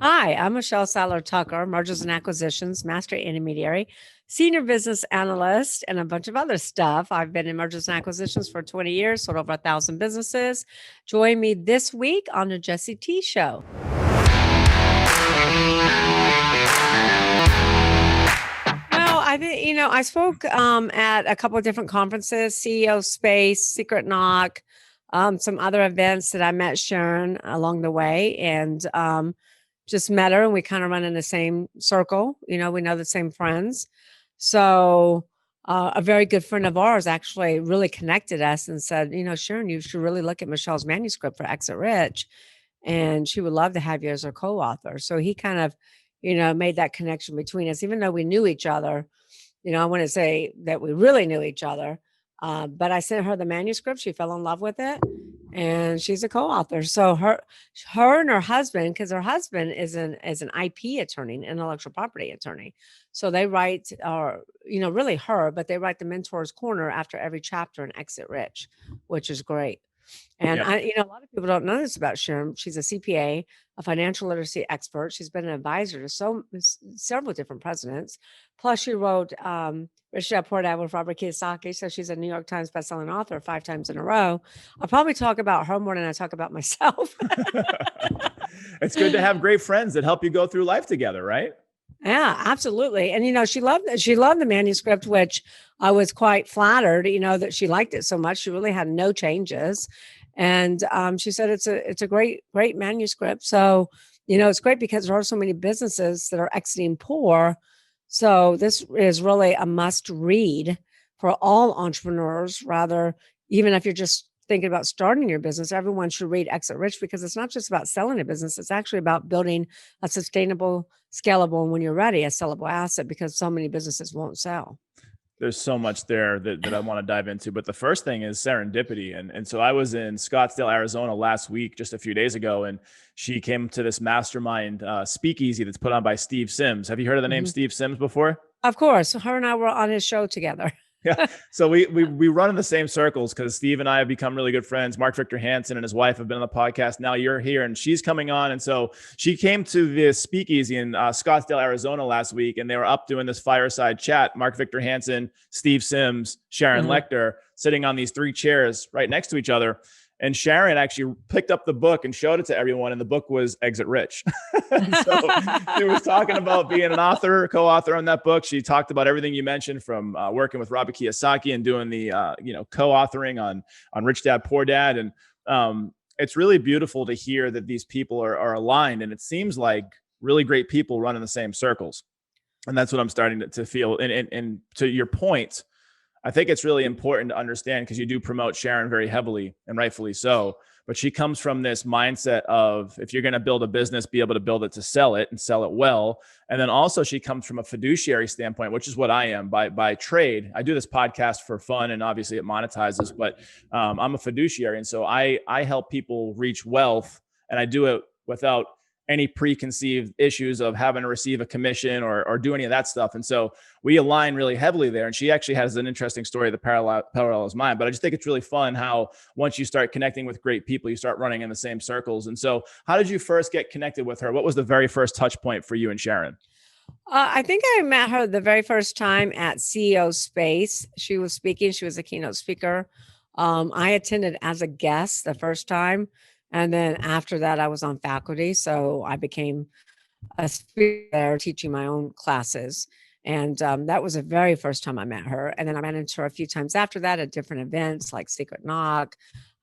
Hi, I'm Michelle Seiler Tucker, Mergers and Acquisitions, Master Intermediary, Senior Business Analyst, and a bunch of other stuff. I've been in Mergers and Acquisitions for 20 years, sold over 1,000 businesses. Join me this week on the Jesse T Show. Well, I think, I spoke at a couple of different conferences, CEO Space, Secret Knock, some other events that I met Sharon along the way. And just met her and we kind of run in the same circle. We know the same friends. So a very good friend of ours actually really connected us and said, Sharon, you should really look at Michelle's manuscript for Exit Rich. And she would love to have you as her co-author. So he kind of, made that connection between us, even though we knew each other. I wouldn't say that we really knew each other. But I sent her the manuscript. She fell in love with it, and she's a co-author. So her and her husband, because her husband is an IP attorney, an intellectual property attorney. So they write, or really her, but they write the Mentor's Corner after every chapter in Exit Rich, which is great. And a lot of people don't know this about Sharon. She's a CPA, a financial literacy expert. She's been an advisor to several different presidents. Plus, she wrote Rich Dad Poor Dad with Robert Kiyosaki. So she's a New York Times bestselling author 5 times in a row. I'll probably talk about her more than I talk about myself. It's good to have great friends that help you go through life together, right? Yeah, absolutely. And she loved the manuscript, which I was quite flattered, that she liked it so much. She really had no changes. And she said it's a great manuscript. So, it's great because there are so many businesses that are exiting poor. So this is really a must read for all entrepreneurs, rather, even if you're just thinking about starting your business, everyone should read Exit Rich because it's not just about selling a business. It's actually about building a sustainable, scalable, and when you're ready, a sellable asset, because so many businesses won't sell. There's so much there that I want to dive into. But the first thing is serendipity. And so I was in Scottsdale, Arizona last week, just a few days ago, and she came to this mastermind speakeasy that's put on by Steve Sims. Have you heard of the name Steve Sims before? Of course. Her and I were on his show together. Yeah. So we run in the same circles because Steve and I have become really good friends. Mark Victor Hansen and his wife have been on the podcast. Now you're here and she's coming on. And so she came to this speakeasy in Scottsdale, Arizona last week, and they were up doing this fireside chat. Mark Victor Hansen, Steve Sims, Sharon Lechter sitting on these 3 chairs right next to each other. And Sharon actually picked up the book and showed it to everyone. And the book was Exit Rich. So she was talking about being an author, co-author on that book. She talked about everything you mentioned, from working with Robert Kiyosaki and doing the, co-authoring on Rich Dad, Poor Dad. And it's really beautiful to hear that these people are aligned. And it seems like really great people run in the same circles. And that's what I'm starting to feel. And to your point, I think it's really important to understand, because you do promote Sharon very heavily, and rightfully so. But she comes from this mindset of, if you're going to build a business, be able to build it to sell it and sell it well. And then also she comes from a fiduciary standpoint, which is what I am by trade. I do this podcast for fun, and obviously it monetizes, but I'm a fiduciary. And so I help people reach wealth, and I do it without any preconceived issues of having to receive a commission or do any of that stuff. And so we align really heavily there. And she actually has an interesting story that parallels mine. But I just think it's really fun how once you start connecting with great people, you start running in the same circles. And so how did you first get connected with her? What was the very first touch point for you and Sharon? I think I met her the very first time at CEO Space. She was speaking. She was a keynote speaker. I attended as a guest the first time. And then after that, I was on faculty. So I became a speaker there, teaching my own classes. And that was the very first time I met her. And then I ran into her a few times after that at different events like Secret Knock.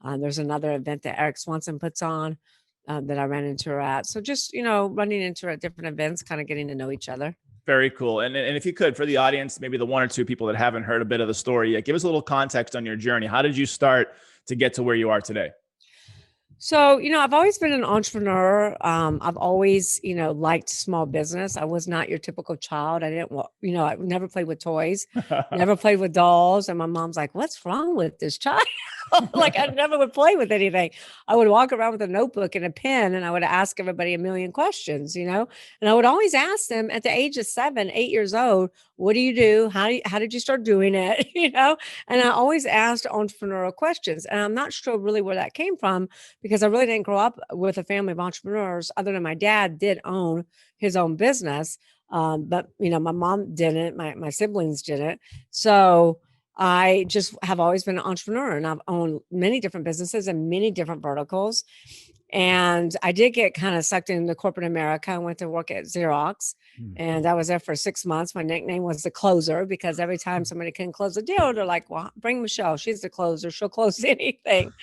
There's another event that Eric Swanson puts on that I ran into her at. So just, running into her at different events, kind of getting to know each other. Very cool. And if you could, for the audience, maybe the 1 or 2 people that haven't heard a bit of the story yet, give us a little context on your journey. How did you start to get to where you are today? So, I've always been an entrepreneur. I've always, liked small business. I was not your typical child. I didn't, I never played with toys, never played with dolls. And my mom's like, what's wrong with this child? Like I never would play with anything. I would walk around with a notebook and a pen, and I would ask everybody a million questions, and I would always ask them at the age of 7, 8 years old, What do you do? How did you start doing it? And I always asked entrepreneurial questions. And I'm not sure really where that came from because I really didn't grow up with a family of entrepreneurs other than my dad did own his own business. But my mom didn't, my siblings didn't. So I just have always been an entrepreneur and I've owned many different businesses and many different verticals. And I did get kind of sucked into corporate America. I went to work at Xerox and I was there for 6 months. My nickname was the closer because every time somebody can close a deal, they're like, well, bring Michelle. She's the closer. She'll close anything.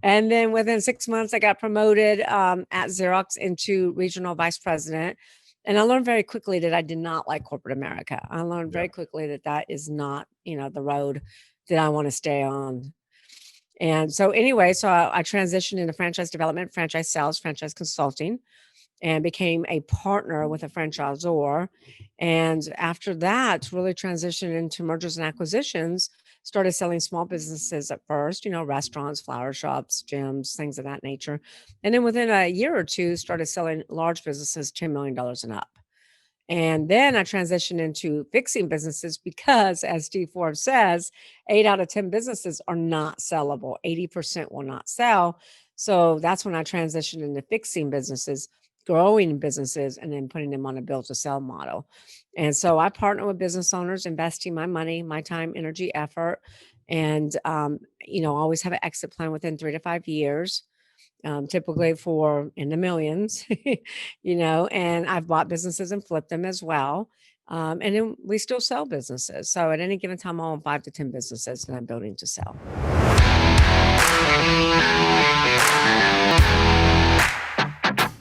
And then within 6 months, I got promoted at Xerox into regional vice president. And I learned very quickly that I did not like corporate America. I learned very quickly that that is not, the road that I want to stay on. And so anyway, so I transitioned into franchise development, franchise sales, franchise consulting, and became a partner with a franchisor. And after that, really transitioned into mergers and acquisitions, started selling small businesses at first, restaurants, flower shops, gyms, things of that nature. And then within a year or two, started selling large businesses, $10 million and up. And then I transitioned into fixing businesses because, as Steve Forbes says, 8 out of 10 businesses are not sellable. 80% will not sell. So that's when I transitioned into fixing businesses, growing businesses, and then putting them on a build to sell model. And so I partner with business owners, investing my money, my time, energy, effort, and, always have an exit plan within 3 to 5 years. Typically for in the millions, and I've bought businesses and flipped them as well. And then we still sell businesses. So at any given time, I own 5 to 10 businesses that I'm building to sell.